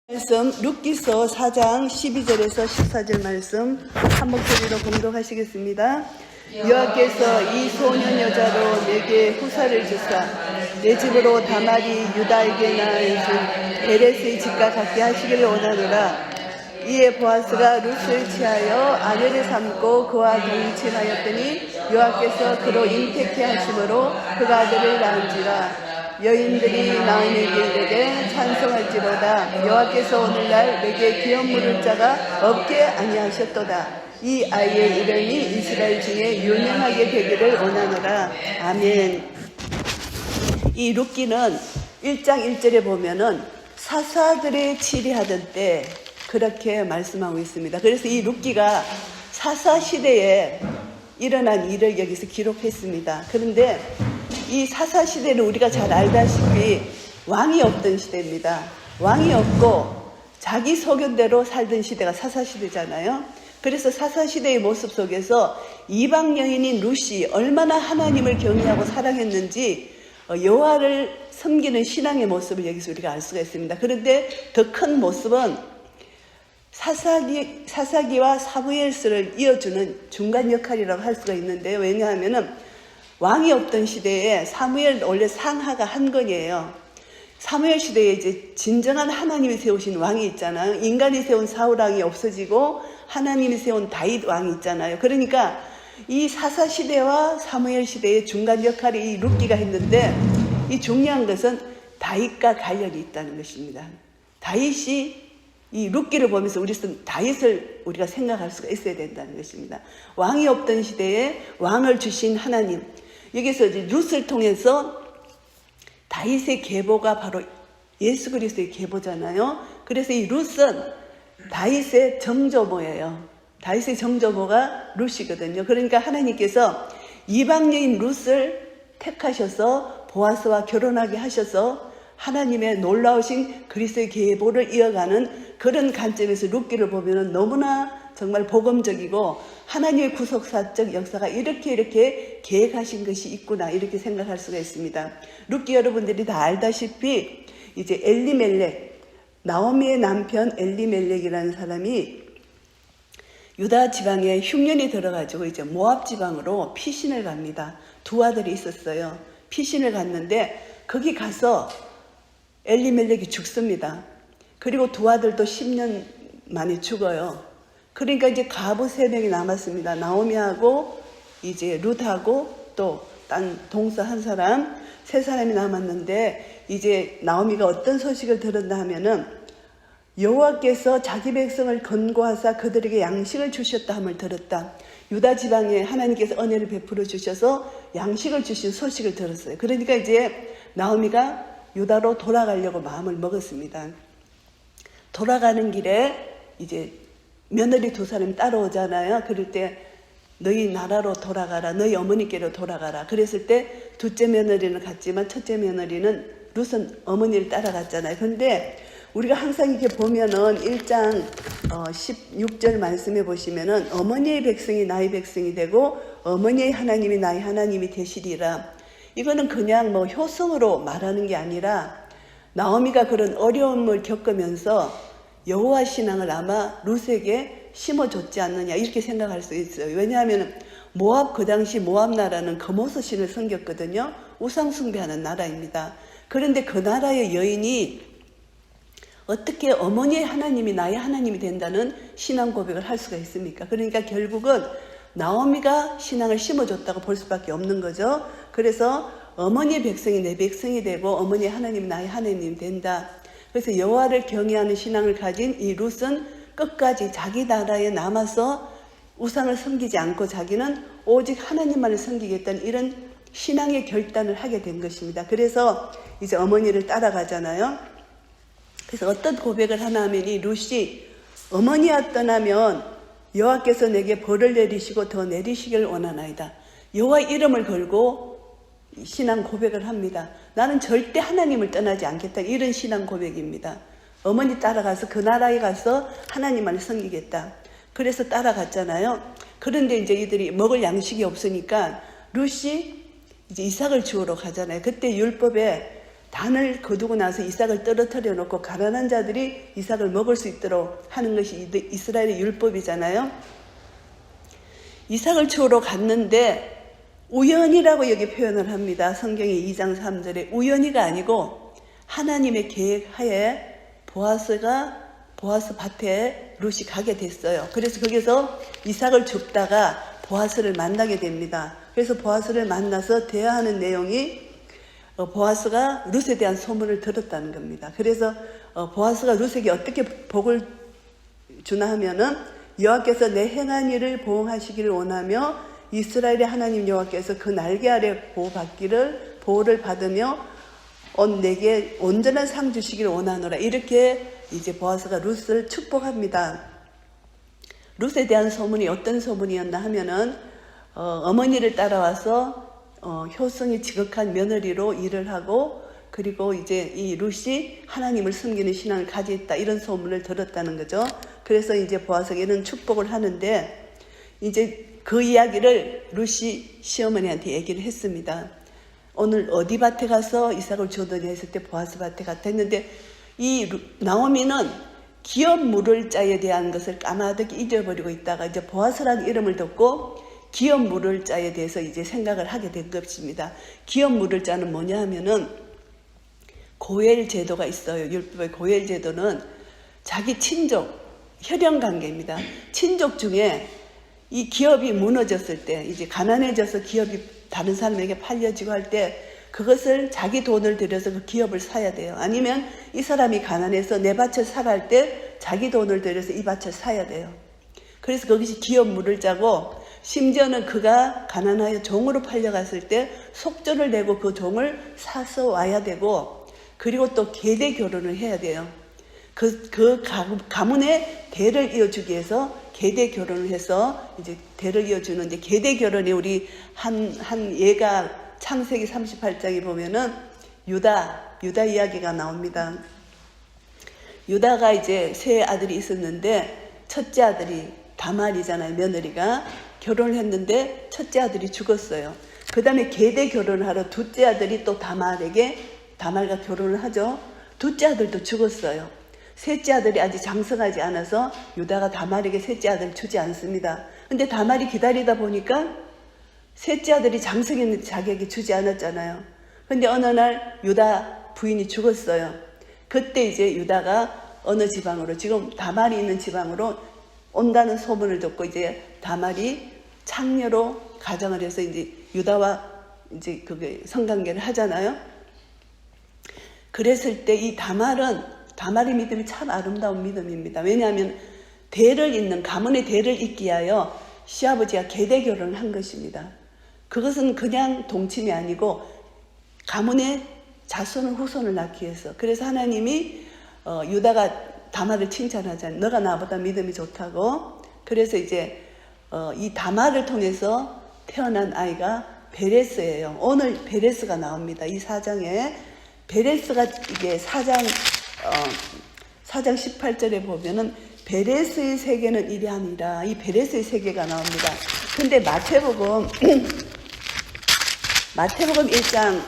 말씀 룻기서 4장 12절에서 14절 말씀 한 목소리로 공독하시겠습니다. 여호와께서 이 소년 여자로 내게 후사를 주사 내 집으로 다말이 유다에게나 해준 베레스의 집과 같게 하시기를 원하노라. 이에 보아스가 룻을 취하여 아내를 삼고 그와 동침하였더니 여호와께서 그로 잉태케 하심으로 그가 아들을 낳은지라. 여인들이 나오미에게 찬송할지로다. 여호와께서 오늘날 내게 기업 물을 자가 없게 아니하셨도다. 이 아이의 이름이 이스라엘 중에 유명하게 되기를 원하노라. 아멘. 이 룻기는 1장 1절에 보면은 사사들의 치리하던 때 그렇게 말씀하고 있습니다. 그래서 이 룻기가 사사 시대에 일어난 일을 여기서 기록했습니다. 그런데 이 사사 시대는 우리가 잘 알다시피 왕이 없던 시대입니다. 왕이 없고 자기 소견대로 살던 시대가 사사 시대잖아요. 그래서 사사 시대의 모습 속에서 이방 여인인 룻이 얼마나 하나님을 경외하고 사랑했는지 여호와를 섬기는 신앙의 모습을 여기서 우리가 알 수가 있습니다. 그런데 더 큰 모습은 사사기와 사무엘서를 이어주는 중간 역할이라고 할 수가 있는데요. 왜냐하면은 왕이 없던 시대에 사무엘 원래 상하가 한 건이에요. 사무엘 시대에 이제 진정한 하나님이 세우신 왕이 있잖아요. 인간이 세운 사울 왕이 없어지고 하나님이 세운 다윗 왕이 있잖아요. 그러니까 이 사사 시대와 사무엘 시대의 중간 역할이 이 룻기가 했는데 이 중요한 것은 다윗과 관련이 있다는 것입니다. 다윗이 이 룻기를 보면서 다윗을 우리가 생각할 수가 있어야 된다는 것입니다. 왕이 없던 시대에 왕을 주신 하나님. 여기서 이제 룻을 통해서 다윗의 계보가 바로 예수 그리스도의 계보잖아요. 그래서 이 룻은 다윗의 정조모예요. 다윗의 정조모가 룻이거든요. 그러니까 하나님께서 이방 여인 룻을 택하셔서 보아스와 결혼하게 하셔서 하나님의 놀라우신 그리스도의 계보를 이어가는 그런 관점에서 룻기를 보면 너무나 정말 복음적이고 하나님의 구속사적 역사가 이렇게 계획하신 것이 있구나 이렇게 생각할 수가 있습니다. 룻기 여러분들이 다 알다시피 이제 엘리멜렉, 나오미의 남편 엘리멜렉이라는 사람이 유다 지방에 흉년이 들어가지고 이제 모압 지방으로 피신을 갑니다. 두 아들이 있었어요. 피신을 갔는데 거기 가서 엘리멜렉이 죽습니다. 그리고 두 아들도 10년 만에 죽어요. 그러니까 이제 가부 3명이 남았습니다. 나오미하고 이제 룻하고 또 딴 동서 한 사람, 3사람이 남았는데 이제 나오미가 어떤 소식을 들었나 하면은 여호와께서 자기 백성을 건고하사 그들에게 양식을 주셨다 함을 들었다. 유다 지방에 하나님께서 은혜를 베풀어 주셔서 양식을 주신 소식을 들었어요. 그러니까 이제 나오미가 유다로 돌아가려고 마음을 먹었습니다. 돌아가는 길에 이제 며느리 2사람이 따라오잖아요. 그럴 때 너희 나라로 돌아가라. 너희 어머니께로 돌아가라. 그랬을 때 둘째 며느리는 갔지만 첫째 며느리는 룻은 어머니를 따라갔잖아요. 그런데 우리가 항상 이렇게 보면은 1장 16절 말씀해 보시면은 어머니의 백성이 나의 백성이 되고 어머니의 하나님이 나의 하나님이 되시리라. 이거는 그냥 뭐 효성으로 말하는 게 아니라 나오미가 그런 어려움을 겪으면서 여호와 신앙을 아마 룻에게 심어줬지 않느냐 이렇게 생각할 수 있어요. 왜냐하면 모압 그 당시 모압 나라는 거모스 신을 섬겼거든요. 우상 숭배하는 나라입니다. 그런데 그 나라의 여인이 어떻게 어머니의 하나님이 나의 하나님이 된다는 신앙 고백을 할 수가 있습니까? 그러니까 결국은 나오미가 신앙을 심어줬다고 볼 수밖에 없는 거죠. 그래서 어머니의 백성이 내 백성이 되고 어머니의 하나님이 나의 하나님이 된다. 그래서 여호와를 경외하는 신앙을 가진 이 룻은 끝까지 자기 나라에 남아서 우상을 섬기지 않고 자기는 오직 하나님만을 섬기겠다는 이런 신앙의 결단을 하게 된 것입니다. 그래서 이제 어머니를 따라가잖아요. 그래서 어떤 고백을 하나 하면 이 룻이 어머니가 떠나면 여호와께서 내게 벌을 내리시고 더 내리시길 원하나이다. 여호와 이름을 걸고 신앙 고백을 합니다. 나는 절대 하나님을 떠나지 않겠다. 이런 신앙 고백입니다. 어머니 따라가서 그 나라에 가서 하나님만을 섬기겠다. 그래서 따라갔잖아요. 그런데 이제 이들이 먹을 양식이 없으니까 룻이 이제 이삭을 주우러 가잖아요. 그때 율법에 단을 거두고 나서 이삭을 떨어뜨려 놓고 가난한 자들이 이삭을 먹을 수 있도록 하는 것이 이스라엘의 율법이잖아요. 이삭을 주우러 갔는데 우연이라고 여기 표현을 합니다. 성경의 2장 3절에 우연이가 아니고 하나님의 계획하에 보아스 밭에 룻이 가게 됐어요. 그래서 거기서 이삭을 줍다가 보아스를 만나게 됩니다. 그래서 보아스를 만나서 대화하는 내용이 보아스가 룻에 대한 소문을 들었다는 겁니다. 그래서 보아스가 룻에게 어떻게 복을 주나 하면은 여호와께서 내 행한 일을 보응하시기를 원하며 이스라엘의 하나님 여호와께서 그 날개 아래 보호를 받으며 내게 온전한 상 주시기를 원하노라. 이렇게 이제 보아스가 룻을 축복합니다. 룻에 대한 소문이 어떤 소문이었나 하면은 어머니를 따라와서 효성이 지극한 며느리로 일을 하고 그리고 이제 이 룻이 하나님을 섬기는 신앙을 가지고 이런 소문을 들었다는 거죠. 그래서 이제 보아스에게는 축복을 하는데 이제 그 이야기를 룻이 시어머니한테 얘기를 했습니다. 오늘 어디 밭에 가서 이삭을 주더니 했을 때 보아스 밭에 갔다 했는데 이 나오미는 기업 물을 자에 대한 것을 까마득히 잊어버리고 있다가 이제 보아스라는 이름을 듣고 기업 물을 자에 대해서 이제 생각을 하게 된 것입니다. 기업 물을 자는 뭐냐 하면은 고엘 제도가 있어요. 율법의 고엘 제도는 자기 친족, 혈연 관계입니다. 친족 중에 이 기업이 무너졌을 때 이제 가난해져서 기업이 다른 사람에게 팔려지고 할 때 그것을 자기 돈을 들여서 그 기업을 사야 돼요. 아니면 이 사람이 가난해서 내 밭을 사라 할 때 자기 돈을 들여서 이 밭을 사야 돼요. 그래서 거기서 기업 물을 짜고 심지어는 그가 가난하여 종으로 팔려갔을 때 속전을 내고 그 종을 사서 와야 되고 그리고 또 계대 결혼을 해야 돼요. 그 가문의 대를 이어주기 위해서 계대 결혼을 해서 이제 대를 이어주는 이제 계대 결혼에 우리 한 예가 창세기 38장에 보면은 유다 이야기가 나옵니다. 유다가 이제 세 아들이 있었는데 첫째 아들이 다말이잖아요. 며느리가 결혼을 했는데 첫째 아들이 죽었어요. 그 다음에 계대 결혼을 하러 둘째 아들이 또 다말과 결혼을 하죠. 둘째 아들도 죽었어요. 셋째 아들이 아직 장성하지 않아서 유다가 다말에게 셋째 아들을 주지 않습니다. 근데 다말이 기다리다 보니까 셋째 아들이 장성했는데 자기에게 주지 않았잖아요. 근데 어느 날 유다 부인이 죽었어요. 그때 이제 유다가 어느 지방으로 지금 다말이 있는 지방으로 온다는 소문을 듣고 이제 다말이 창녀로 가정을 해서 이제 유다와 이제 그게 성관계를 하잖아요. 그랬을 때 이 다말의 믿음이 참 아름다운 믿음입니다. 왜냐하면 가문의 대를 잇기 위하여 시아버지가 계대 결혼을 한 것입니다. 그것은 그냥 동침이 아니고 가문의 자손을 후손을 낳기 위해서. 그래서 하나님이 유다가 다말을 칭찬하잖아요. 너가 나보다 믿음이 좋다고. 그래서 이제 이 다말을 통해서 태어난 아이가 베레스예요. 오늘 베레스가 나옵니다. 이 4장에 베레스가 이게 4장 18절에 보면은 베레스의 세계는 이리 아니라 이 베레스의 세계가 나옵니다. 근데 마태복음 1장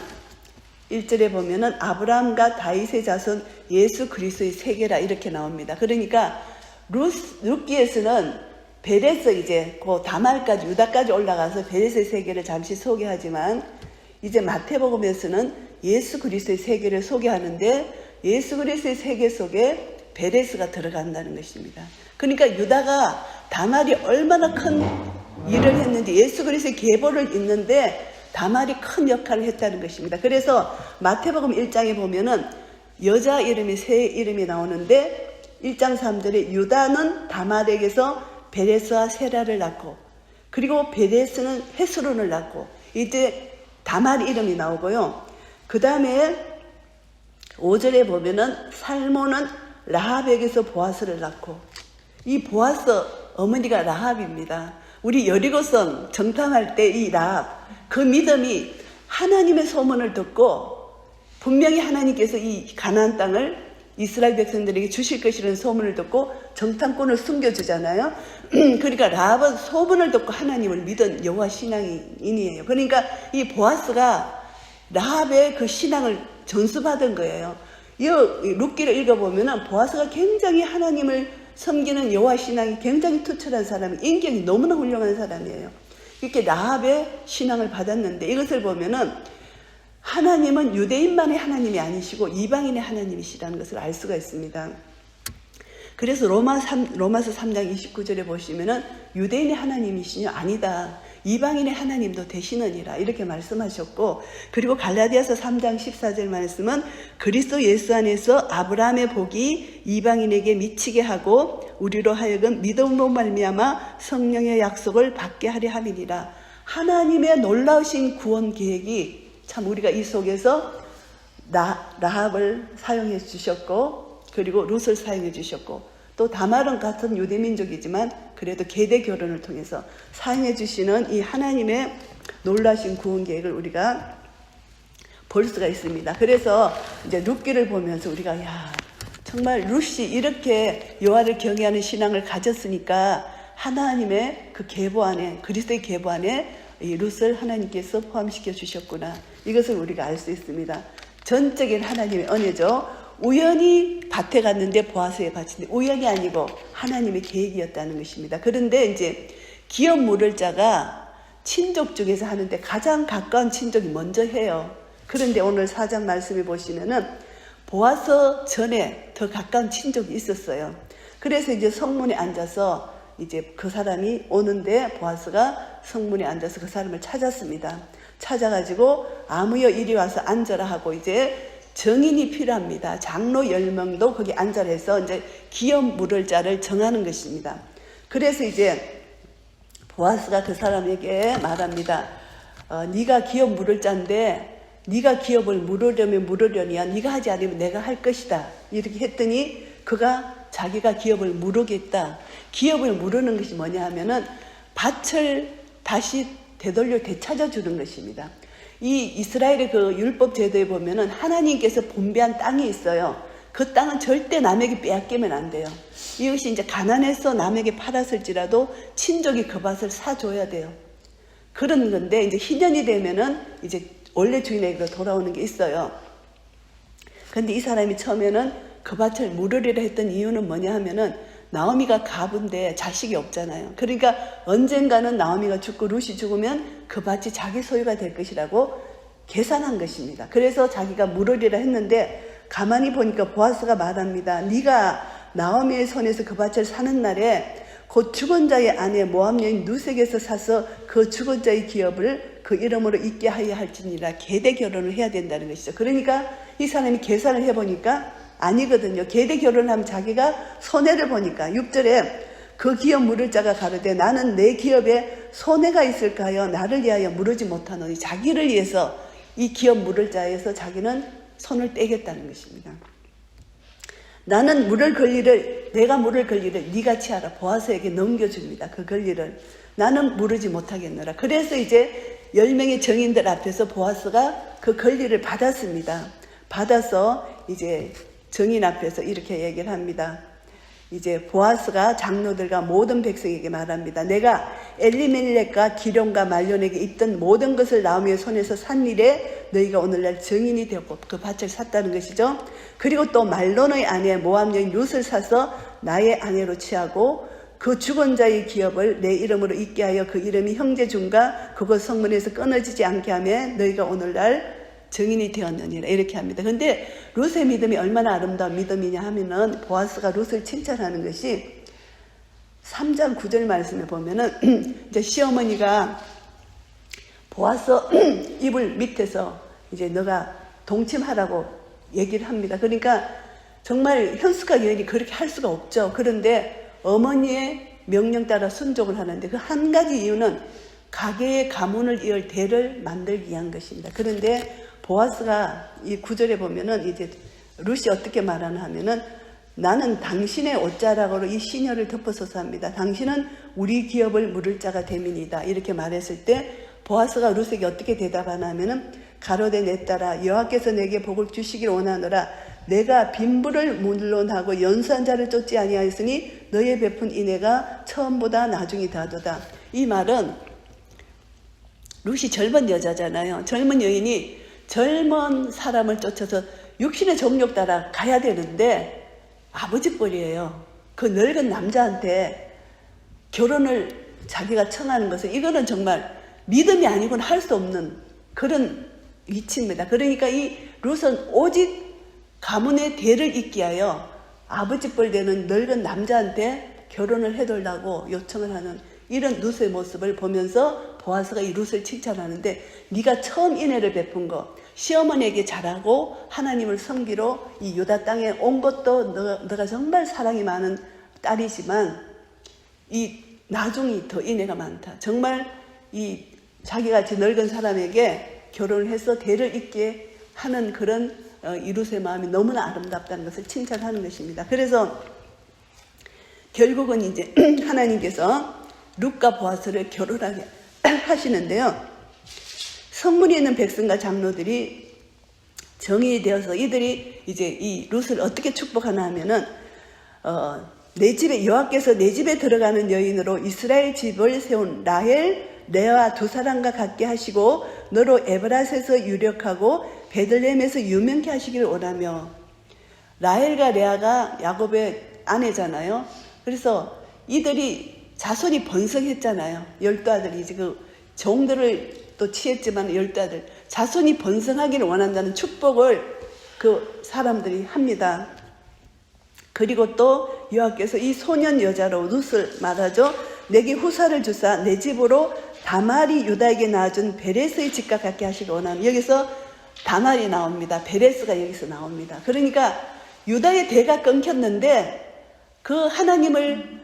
1절에 보면은 아브라함과 다윗의 자손 예수 그리스도의 세계라 이렇게 나옵니다. 그러니까 룻기에서는 베레스 이제 그 다말까지 유다까지 올라가서 베레스의 세계를 잠시 소개하지만 이제 마태복음에서는 예수 그리스도의 세계를 소개하는데 예수 그리스도의 세계 속에 베레스가 들어간다는 것입니다. 그러니까 유다가 다말이 얼마나 큰 일을 했는지 예수 그리스도의 계보를 잇는데 다말이 큰 역할을 했다는 것입니다. 그래서 마태복음 1장에 보면은 여자 이름이 세 이름이 나오는데 1장 3절에 유다는 다말에게서 베레스와 세라를 낳고 그리고 베레스는 헤스론을 낳고 이제 다말 이름이 나오고요. 그 다음에 5절에 보면은 살몬은 라합에게서 보아스를 낳고 이 보아스 어머니가 라합입니다. 우리 여리고성 정탐할 때 이 라합 그 믿음이 하나님의 소문을 듣고 분명히 하나님께서 이 가나안 땅을 이스라엘 백성들에게 주실 것이라는 소문을 듣고 정탐꾼을 숨겨주잖아요. 그러니까 라합은 소문을 듣고 하나님을 믿은 여호와 신앙인이에요. 그러니까 이 보아스가 라합의 그 신앙을 전수받은 거예요. 이 룻기를 읽어보면은 보아스가 굉장히 하나님을 섬기는 여호와 신앙이 굉장히 투철한 사람이, 인격이 너무나 훌륭한 사람이에요. 이렇게 라합의 신앙을 받았는데 이것을 보면은 하나님은 유대인만의 하나님이 아니시고 이방인의 하나님이시라는 것을 알 수가 있습니다. 그래서 로마서 3장 29절에 보시면은 유대인의 하나님이시냐? 아니다. 이방인의 하나님도 되시느니라 이렇게 말씀하셨고, 그리고 갈라디아서 3장 14절 말씀은 그리스도 예수 안에서 아브라함의 복이 이방인에게 미치게 하고 우리로 하여금 믿음으로 말미암아 성령의 약속을 받게 하려 함이니라. 하나님의 놀라우신 구원 계획이 참 우리가 이 속에서 라합을 사용해 주셨고, 그리고 룻을 사용해 주셨고, 또 다말은 같은 유대민족이지만 그래도 계대 결혼을 통해서 사용해 주시는 이 하나님의 놀라신 구원 계획을 우리가 볼 수가 있습니다. 그래서 이제 룻기를 보면서 우리가 정말 룻이 이렇게 여호와를 경외하는 신앙을 가졌으니까 하나님의 그 계보 안에, 그리스도의 계보 안에 이 룻을 하나님께서 포함시켜 주셨구나. 이것을 우리가 알 수 있습니다. 전적인 하나님의 은혜죠. 우연히 밭에 갔는데 보아스의 밭인데 우연이 아니고 하나님의 계획이었다는 것입니다. 그런데 이제 기업 물을 자가 친족 중에서 하는데 가장 가까운 친족이 먼저 해요. 그런데 오늘 4장 말씀에 보시면은 보아스 전에 더 가까운 친족이 있었어요. 그래서 이제 성문에 앉아서 이제 그 사람이 오는데 보아스가 성문에 앉아서 그 사람을 찾았습니다. 찾아가지고 아무여 이리 와서 앉아라 하고 이제 정인이 필요합니다. 장로 10명도 거기 앉아라 해서 이제 기업 물을 자를 정하는 것입니다. 그래서 이제 보아스가 그 사람에게 말합니다. 네가 기업 물을 자인데 네가 기업을 물으려니야 네가 하지 않으면 내가 할 것이다. 이렇게 했더니 그가 자기가 기업을 물으겠다. 기업을 물으는 것이 뭐냐 하면은 밭을 다시 되돌려 되찾아 주는 것입니다. 이 이스라엘의 그 율법 제도에 보면은 하나님께서 분배한 땅이 있어요. 그 땅은 절대 남에게 빼앗기면 안 돼요. 이것이 이제 가난해서 남에게 팔았을지라도 친족이 그 밭을 사줘야 돼요. 그런 건데 이제 희년이 되면은 이제 원래 주인에게로 돌아오는 게 있어요. 근데 이 사람이 처음에는 그 밭을 물으리라 했던 이유는 뭐냐 하면은 나오미가 가부인데 자식이 없잖아요. 그러니까 언젠가는 나오미가 죽고 룻이 죽으면 그 밭이 자기 소유가 될 것이라고 계산한 것입니다. 그래서 자기가 물으리라 했는데 가만히 보니까 보아스가 말합니다. 네가 나오미의 손에서 그 밭을 사는 날에 곧 죽은 자의 아내 모압 여인 룻에게서 사서 그 죽은 자의 기업을 그 이름으로 있게 하여 할지니라. 계대 결혼을 해야 된다는 것이죠. 그러니까 이 사람이 계산을 해보니까 아니거든요. 계대 결혼하면 자기가 손해를 보니까 6절에 그 기업 물을 자가 가로되 나는 내 기업에 손해가 있을까 하여 나를 위하여 물으지 못하노니 자기를 위해서 이 기업 물을 자에서 자기는 손을 떼겠다는 것입니다. 나는 내가 물을 권리를 네가 취하라. 보아스에게 넘겨줍니다. 그 권리를. 나는 물으지 못하겠노라. 그래서 이제 10명의 정인들 앞에서 보아스가 그 권리를 받았습니다. 받아서 이제 정인 앞에서 이렇게 얘기를 합니다. 이제 보아스가 장로들과 모든 백성에게 말합니다. 내가 엘리멜렉과 기룡과 말론에게 있던 모든 것을 나오미의 손에서 산 일에 너희가 오늘날 정인이 되었고 그 밭을 샀다는 것이죠. 그리고 또 말론의 아내 모압 여인 룻을 사서 나의 아내로 취하고 그 죽은 자의 기업을 내 이름으로 있게 하여 그 이름이 형제 중과 그곳 성문에서 끊어지지 않게 하며 너희가 오늘날 정인이 되었느니라. 이렇게 합니다. 그런데 룻의 믿음이 얼마나 아름다운 믿음이냐 하면은 보아스가 룻을 칭찬하는 것이 3장 9절 말씀에 보면은 이제 시어머니가 보아스 이불 밑에서 이제 너가 동침하라고 얘기를 합니다. 그러니까 정말 현숙한 여인이 그렇게 할 수가 없죠. 그런데 어머니의 명령 따라 순종을 하는데 그 한 가지 이유는 가게의 가문을 이을 대를 만들기 위한 것입니다. 그런데 보아스가 이 9절에 보면은 이제 룻이 어떻게 말하나 하면은 나는 당신의 옷자락으로 이 시녀를 덮어서서 합니다. 당신은 우리 기업을 물을 자가 됨이니이다. 이렇게 말했을 때 보아스가 룻에게 어떻게 대답하나 하면은 가로되 내 딸아 여호와께서 내게 복을 주시길 원하노라. 내가 빈부를 물론하고 연수한 자를 쫓지 아니하였으니 너의 베푼 인애가 처음보다 나중이 다도다. 이 말은 룻이 젊은 여자잖아요. 젊은 여인이 젊은 사람을 쫓아서 육신의 정욕 따라 가야 되는데 아버지 뻘이에요. 그 늙은 남자한테 결혼을 자기가 청하는 것은 이거는 정말 믿음이 아니고는 할 수 없는 그런 위치입니다. 그러니까 이 룻은 오직 가문의 대를 잇기 위하여 아버지 뻘 되는 늙은 남자한테 결혼을 해달라고 요청을 하는 이런 룻의 모습을 보면서 보아스가 이 룻을 칭찬하는데, 네가 처음 인애를 베푼 거, 시어머니에게 잘하고 하나님을 섬기러 이 유다 땅에 온 것도 너가 정말 사랑이 많은 딸이지만 이 나중이 더 인애가 많다. 정말 이 자기같이 늙은 사람에게 결혼을 해서 대를 잇게 하는 그런 이 룻의 마음이 너무나 아름답다는 것을 칭찬하는 것입니다. 그래서 결국은 이제 하나님께서 룻과 보아스를 결혼하게 하시는데요. 성문에 있는 백성과 장로들이 정의되어서 이들이 이제 이 룻을 어떻게 축복하나 하면은 내 집에, 여호와께서 내 집에 들어가는 여인으로 이스라엘 집을 세운 라헬, 레아 두 사람과 같게 하시고 너로 에브라스에서 유력하고 베들레헴에서 유명케 하시기를 원하며. 라헬과 레아가 야곱의 아내잖아요. 그래서 이들이 자손이 번성했잖아요. 12아들이 이제 그 종들을 또 취했지만 12아들 자손이 번성하기를 원한다는 축복을 그 사람들이 합니다. 그리고 또 여호와께서 이 소년 여자로 룻을 말하죠. 내게 후사를 주사 내 집으로 다말이 유다에게 낳아준 베레스의 집과 같게 하시기 원하는. 여기서 다말이 나옵니다. 베레스가 여기서 나옵니다. 그러니까 유다의 대가 끊겼는데 그 하나님을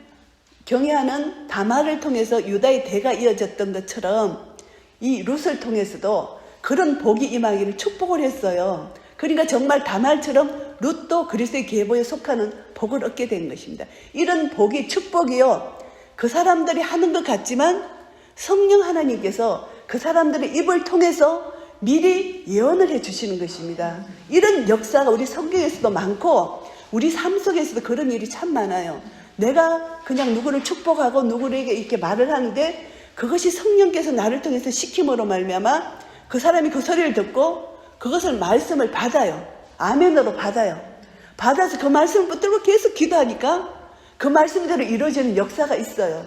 경외하는 다말을 통해서 유다의 대가 이어졌던 것처럼 이 룻을 통해서도 그런 복이 임하기를 축복을 했어요. 그러니까 정말 다말처럼 룻도 그리스도의 계보에 속하는 복을 얻게 된 것입니다. 이런 복이, 축복이요, 그 사람들이 하는 것 같지만 성령 하나님께서 그 사람들의 입을 통해서 미리 예언을 해주시는 것입니다. 이런 역사가 우리 성경에서도 많고 우리 삶 속에서도 그런 일이 참 많아요. 내가 그냥 누구를 축복하고 누구에게 이렇게 말을 하는데 그것이 성령께서 나를 통해서 시킴으로 말미암아 그 사람이 그 소리를 듣고 그것을 말씀을 받아요. 아멘으로 받아요. 받아서 그 말씀을 붙들고 계속 기도하니까 그 말씀대로 이루어지는 역사가 있어요.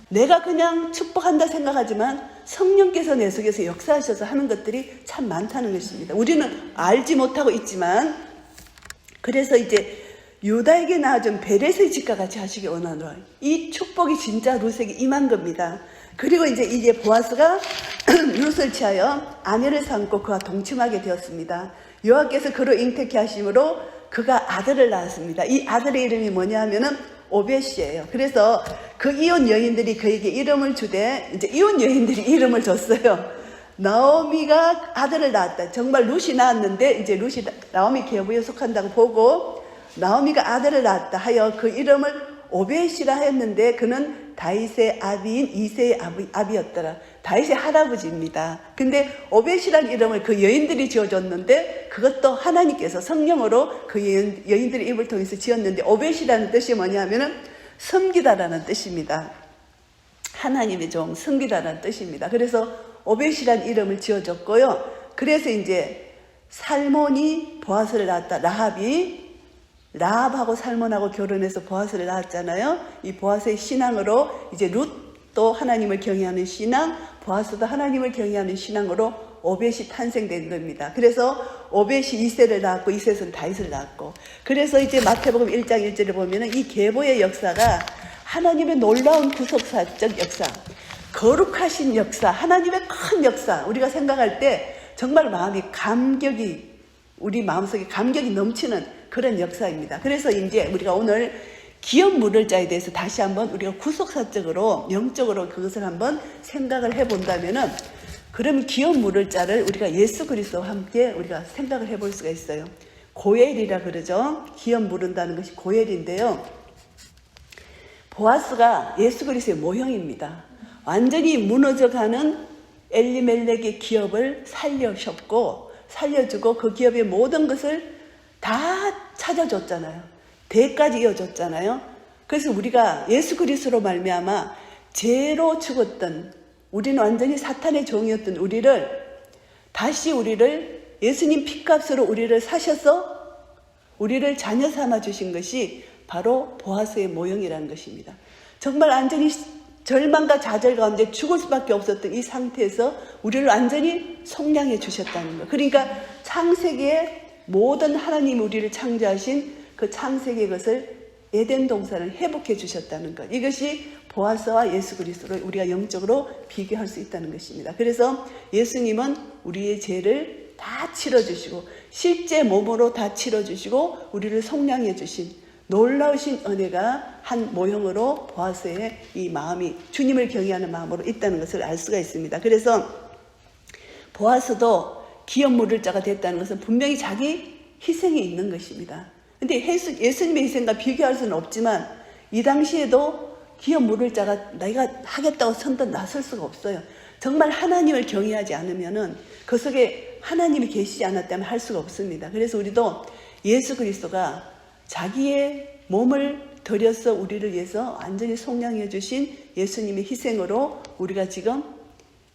내가 그냥 축복한다 생각하지만 성령께서 내 속에서 역사하셔서 하는 것들이 참 많다는 것입니다. 우리는 알지 못하고 있지만, 그래서 이제 유다에게 낳아준 베레스의 집과 같이 하시기 원하노라. 이 축복이 진짜 룻에게 임한 겁니다. 그리고 이제 보아스가 룻을 취하여 아내를 삼고 그와 동침하게 되었습니다. 여호와께서 그로 잉태케 하심으로 그가 아들을 낳았습니다. 이 아들의 이름이 뭐냐 하면은 오벳이에요. 그래서 그 이혼 여인들이 그에게 이름을 주되, 이제 이혼 여인들이 이름을 줬어요. 나오미가 아들을 낳았다. 정말 룻이 낳았는데 이제 룻이 나오미 계보에 속한다고 보고 나오미가 아들을 낳았다 하여 그 이름을 오벳이라 했는데 그는 다윗의 아비인 이새의 아비였더라. 다윗의 할아버지입니다. 근데 오벳이라는 이름을 그 여인들이 지어줬는데 그것도 하나님께서 성령으로 그 여인들의 입을 통해서 지었는데, 오벳이라는 뜻이 뭐냐면은 섬기다라는 뜻입니다. 하나님의 종, 섬기다라는 뜻입니다. 그래서 오벳이라는 이름을 지어줬고요. 그래서 이제 살몬이 보아스를 낳았다. 라합하고 살몬하고 결혼해서 보아스를 낳았잖아요. 이 보아스의 신앙으로 이제 룻도 하나님을 경외하는 신앙, 보아스도 하나님을 경외하는 신앙으로 오벳이 탄생된 겁니다. 그래서 오벳이 이새를 낳았고 이새는 다윗을 낳았고, 그래서 이제 마태복음 1장 1절에 보면은 이 계보의 역사가 하나님의 놀라운 구속사적 역사, 거룩하신 역사, 하나님의 큰 역사, 우리가 생각할 때 정말 우리 마음속에 감격이 넘치는 그런 역사입니다. 그래서 이제 우리가 오늘 기업 물을 자에 대해서 다시 한번 우리가 구속사적으로, 영적으로 그것을 한번 생각을 해본다면은, 그러면 기업 물을 자를 우리가 예수 그리스도와 함께 우리가 생각을 해볼 수가 있어요. 고엘이라 그러죠. 기업 물은다는 것이 고엘인데요. 보아스가 예수 그리스도의 모형입니다. 완전히 무너져가는 엘리멜렉의 기업을 살려주고 그 기업의 모든 것을 다 찾아줬잖아요. 대까지 이어줬잖아요. 그래서 우리가 예수 그리스도로 말미암아 죄로 죽었던, 우리는 완전히 사탄의 종이었던 우리를 예수님 피값으로 우리를 사셔서 우리를 자녀 삼아 주신 것이 바로 보아스의 모형이라는 것입니다. 정말 완전히 절망과 좌절 가운데 죽을 수밖에 없었던 이 상태에서 우리를 완전히 속량해 주셨다는 것. 그러니까 창세기에 모든 하나님이 우리를 창조하신 그 창세기의 것을 에덴 동산을 회복해 주셨다는 것. 이것이 보아스와 예수 그리스도를 우리가 영적으로 비교할 수 있다는 것입니다. 그래서 예수님은 우리의 죄를 다 치러주시고 실제 몸으로 다 치러주시고 우리를 속량해 주신 놀라우신 은혜가 한 모형으로 보아스의 이 마음이 주님을 경외하는 마음으로 있다는 것을 알 수가 있습니다. 그래서 보아스도 기업 물을 자가 됐다는 것은 분명히 자기 희생이 있는 것입니다. 근데 예수님의 희생과 비교할 수는 없지만 이 당시에도 기업 물을 자가 내가 하겠다고 선뜻 나설 수가 없어요. 정말 하나님을 경외하지 않으면은 그 속에 하나님이 계시지 않았다면 할 수가 없습니다. 그래서 우리도 예수 그리스도가 자기의 몸을 들여서 우리를 위해서 완전히 속량해 주신 예수님의 희생으로 우리가 지금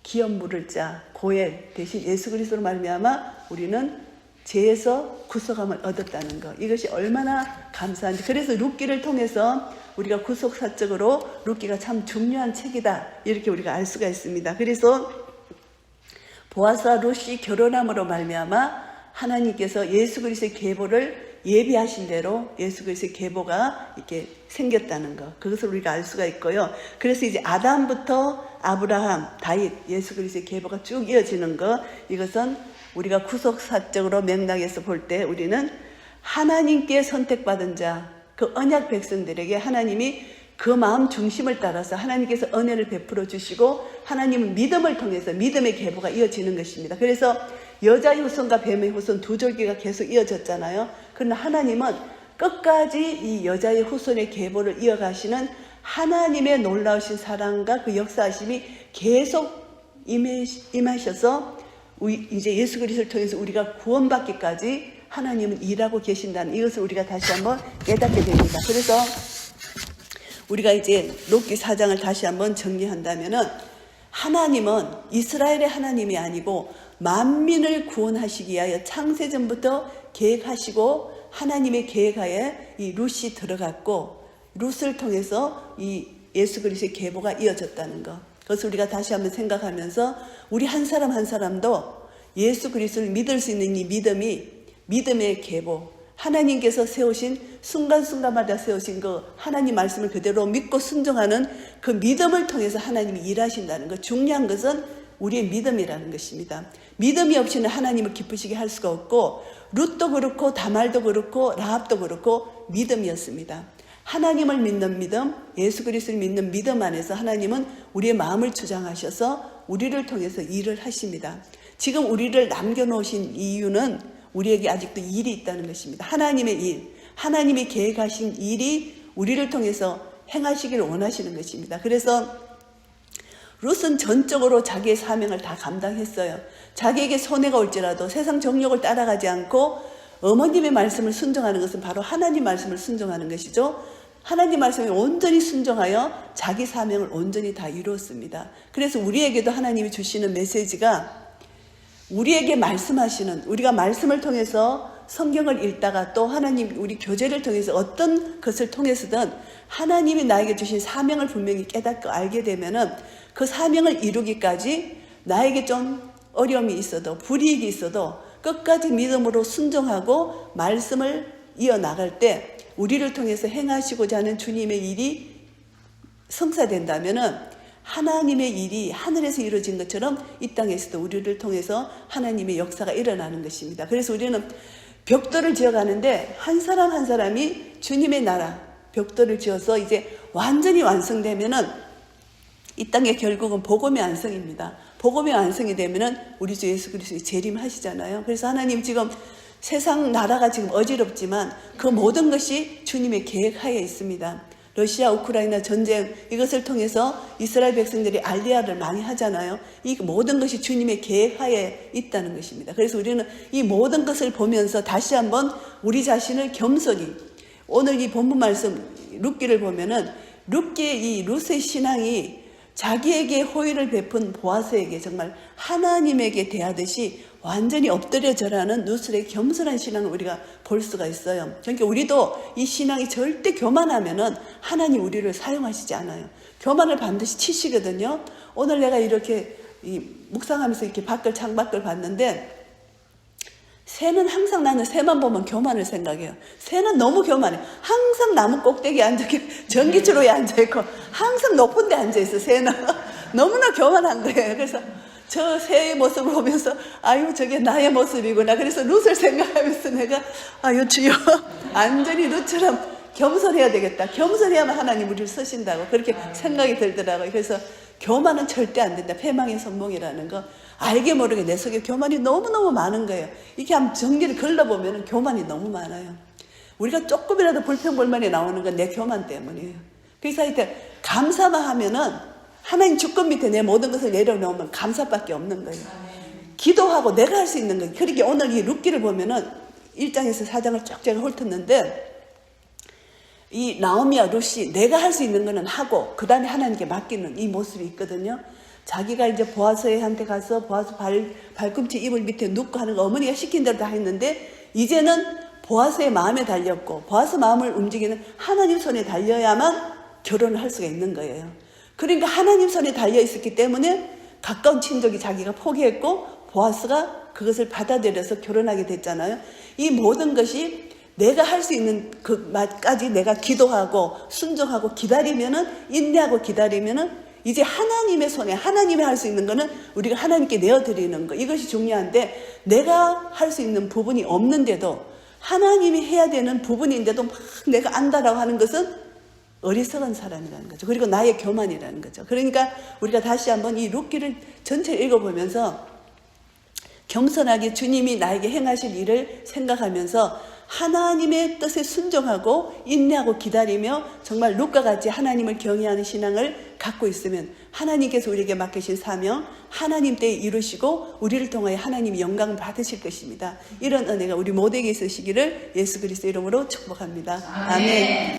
기업 물을 자 고엘 대신 예수 그리스도로 말미암아 우리는 죄에서 구속함을 얻었다는 것. 이것이 얼마나 감사한지. 그래서 룻기를 통해서 우리가 구속사적으로 룻기가 참 중요한 책이다. 이렇게 우리가 알 수가 있습니다. 그래서 보아스와 룻이 결혼함으로 말미암아 하나님께서 예수 그리스도의 계보를 예비하신 대로 예수 그리스도의 계보가 이렇게 생겼다는 것. 그것을 우리가 알 수가 있고요. 그래서 이제 아담부터 아브라함, 다윗, 예수 그리스도의 계보가 쭉 이어지는 것. 이것은 우리가 구속사적으로 맥락에서 볼 때 우리는 하나님께 선택받은 자, 그 언약 백성들에게 하나님이 그 마음 중심을 따라서 하나님께서 은혜를 베풀어 주시고 하나님은 믿음을 통해서 믿음의 계보가 이어지는 것입니다. 그래서 여자의 후손과 뱀의 후손 두 절기가 계속 이어졌잖아요. 그러나 하나님은 끝까지 이 여자의 후손의 계보를 이어가시는 하나님의 놀라우신 사랑과 그 역사하심이 계속 임하셔서 이제 예수 그리스도를 통해서 우리가 구원받기까지 하나님은 일하고 계신다는 이것을 우리가 다시 한번 깨닫게 됩니다. 그래서 우리가 이제 룻기 4장을 다시 한번 정리한다면은 하나님은 이스라엘의 하나님이 아니고 만민을 구원하시기 위하여 창세전부터 계획하시고 하나님의 계획하에 이 룻이 들어갔고 룻을 통해서 이 예수 그리스도의 계보가 이어졌다는 것. 그것을 우리가 다시 한번 생각하면서 우리 한 사람 한 사람도 예수 그리스도를 믿을 수 있는 이 믿음이 믿음의 계보, 하나님께서 세우신 순간순간마다 세우신 그 하나님 말씀을 그대로 믿고 순종하는 그 믿음을 통해서 하나님이 일하신다는 것. 중요한 것은 우리의 믿음이라는 것입니다. 믿음이 없이는 하나님을 기쁘시게 할 수가 없고 룻도 그렇고 다말도 그렇고 라합도 그렇고 믿음이었습니다. 하나님을 믿는 믿음, 예수 그리스도를 믿는 믿음 안에서 하나님은 우리의 마음을 주장하셔서 우리를 통해서 일을 하십니다. 지금 우리를 남겨놓으신 이유는 우리에게 아직도 일이 있다는 것입니다. 하나님의 일, 하나님이 계획하신 일이 우리를 통해서 행하시기를 원하시는 것입니다. 그래서 룻은 전적으로 자기의 사명을 다 감당했어요. 자기에게 손해가 올지라도 세상 정욕을 따라가지 않고 어머님의 말씀을 순종하는 것은 바로 하나님 말씀을 순종하는 것이죠. 하나님 말씀에 온전히 순종하여 자기 사명을 온전히 다 이루었습니다. 그래서 우리에게도 하나님이 주시는 메시지가 우리에게 말씀하시는, 우리가 말씀을 통해서 성경을 읽다가 또 하나님 우리 교제를 통해서 어떤 것을 통해서든 하나님이 나에게 주신 사명을 분명히 깨닫고 알게 되면은 그 사명을 이루기까지 나에게 좀 어려움이 있어도 불이익이 있어도 끝까지 믿음으로 순종하고 말씀을 이어나갈 때 우리를 통해서 행하시고자 하는 주님의 일이 성사된다면은 하나님의 일이 하늘에서 이루어진 것처럼 이 땅에서도 우리를 통해서 하나님의 역사가 일어나는 것입니다. 그래서 우리는 벽돌을 지어가는데 한 사람 한 사람이 주님의 나라 벽돌을 지어서 이제 완전히 완성되면은 이 땅의 결국은 복음의 완성입니다. 복음의 완성이 되면은 우리 주 예수 그리스도의 재림하시잖아요. 그래서 하나님 지금 세상 나라가 지금 어지럽지만 그 모든 것이 주님의 계획하에 있습니다. 러시아 우크라이나 전쟁 이것을 통해서 이스라엘 백성들이 알리야를 많이 하잖아요. 이 모든 것이 주님의 계획하에 있다는 것입니다. 그래서 우리는 이 모든 것을 보면서 다시 한번 우리 자신을 겸손히 오늘 이 본문 말씀 룻기를 보면은 룻기의 이 룻의 신앙이 자기에게 호의를 베푼 보아스에게 정말 하나님에게 대하듯이 완전히 엎드려 절하는 누슬의 겸손한 신앙을 우리가 볼 수가 있어요. 그러니까 우리도 이 신앙이 절대 교만하면은 하나님 우리를 사용하시지 않아요. 교만을 반드시 치시거든요. 오늘 내가 이렇게 묵상하면서 이렇게 창밖을 봤는데, 새는 항상, 나는 새만 보면 교만을 생각해요. 새는 너무 교만해. 항상 나무 꼭대기에 앉아있고 전기줄로에 앉아있고 항상 높은 데 앉아있어. 새는 너무나 교만한 거예요. 그래서 저 새의 모습을 보면서 아유 저게 나의 모습이구나. 그래서 룻을 생각하면서 내가 아유 주여 완전히 룻처럼 겸손해야 되겠다. 겸손해야만 하나님 우리를 쓰신다고 그렇게 생각이 들더라고요. 그래서 교만은 절대 안 된다. 패망의 선봉이라는 거. 알게 모르게 내 속에 교만이 너무너무 많은 거예요. 이렇게 한번 정리를 걸러보면 교만이 너무 많아요. 우리가 조금이라도 불평불만이 나오는 건 내 교만 때문이에요. 그래서 하여튼 감사만 하면은 하나님 주권 밑에 내 모든 것을 내려놓으면 감사밖에 없는 거예요. 기도하고 내가 할 수 있는 거예요. 그러니까 오늘 이 룻기를 보면은 1장에서 4장을 쭉 제가 훑었는데, 이 나오미와 룻이 내가 할 수 있는 거는 하고 그 다음에 하나님께 맡기는 이 모습이 있거든요. 자기가 이제 보아스한테 가서 보아스 발꿈치 이불 밑에 눕고 하는 거 어머니가 시킨 대로 다 했는데, 이제는 보아스의 마음에 달렸고 보아스 마음을 움직이는 하나님 손에 달려야만 결혼을 할 수가 있는 거예요. 그러니까 하나님 손에 달려 있었기 때문에 가까운 친족이 자기가 포기했고 보아스가 그것을 받아들여서 결혼하게 됐잖아요. 이 모든 것이 내가 할 수 있는 그 맛까지 내가 기도하고 순종하고 기다리면은, 인내하고 기다리면은 이제 하나님의 손에, 하나님이 할 수 있는 거는 우리가 하나님께 내어드리는 거. 이것이 중요한데, 내가 할 수 있는 부분이 없는데도 하나님이 해야 되는 부분인데도 막 내가 안다라고 하는 것은 어리석은 사람이라는 거죠. 그리고 나의 교만이라는 거죠. 그러니까 우리가 다시 한번 이 룻기를 전체를 읽어보면서 겸손하게 주님이 나에게 행하실 일을 생각하면서 하나님의 뜻에 순종하고 인내하고 기다리며 정말 룻과 같이 하나님을 경외하는 신앙을 갖고 있으면 하나님께서 우리에게 맡기신 사명 하나님 때에 이루시고 우리를 통하여 하나님이 영광을 받으실 것입니다. 이런 은혜가 우리 모두에게 있으시기를 예수 그리스도 이름으로 축복합니다. 아멘.